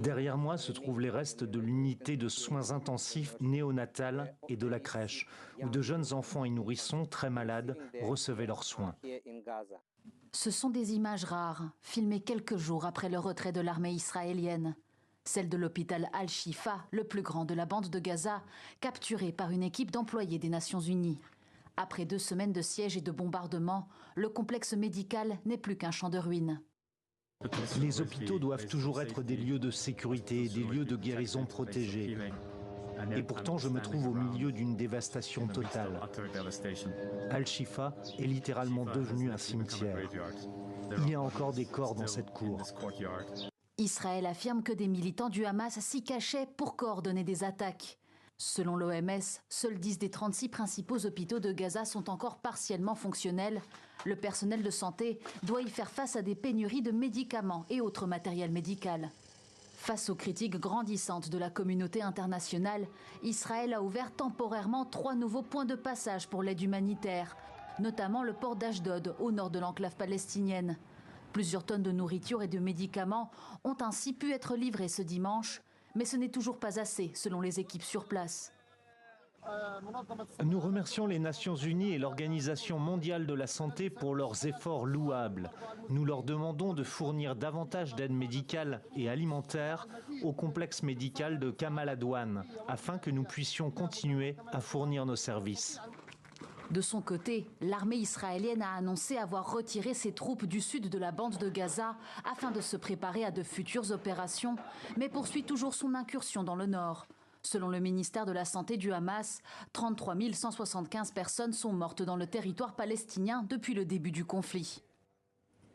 Derrière moi se trouvent les restes de l'unité de soins intensifs néonatale et de la crèche, où de jeunes enfants et nourrissons très malades recevaient leurs soins. Ce sont des images rares, filmées quelques jours après le retrait de l'armée israélienne. Celle de l'hôpital Al-Shifa, le plus grand de la bande de Gaza, capturé par une équipe d'employés des Nations Unies. Après 2 semaines de siège et de bombardements, le complexe médical n'est plus qu'un champ de ruines. Les hôpitaux doivent toujours être des lieux de sécurité, des lieux de guérison protégés. Et pourtant, je me trouve au milieu d'une dévastation totale. Al-Shifa est littéralement devenu un cimetière. Il y a encore des corps dans cette cour. Israël affirme que des militants du Hamas s'y cachaient pour coordonner des attaques. Selon l'OMS, seuls 10 des 36 principaux hôpitaux de Gaza sont encore partiellement fonctionnels. Le personnel de santé doit y faire face à des pénuries de médicaments et autres matériel médical. Face aux critiques grandissantes de la communauté internationale, Israël a ouvert temporairement 3 nouveaux points de passage pour l'aide humanitaire, notamment le port d'Ashdod au nord de l'enclave palestinienne. Plusieurs tonnes de nourriture et de médicaments ont ainsi pu être livrées ce dimanche, mais ce n'est toujours pas assez selon les équipes sur place. Nous remercions les Nations Unies et l'Organisation mondiale de la santé pour leurs efforts louables. Nous leur demandons de fournir davantage d'aide médicale et alimentaire au complexe médical de Kamal Adwan, afin que nous puissions continuer à fournir nos services. De son côté, l'armée israélienne a annoncé avoir retiré ses troupes du sud de la bande de Gaza afin de se préparer à de futures opérations, mais poursuit toujours son incursion dans le nord. Selon le ministère de la Santé du Hamas, 33 175 personnes sont mortes dans le territoire palestinien depuis le début du conflit.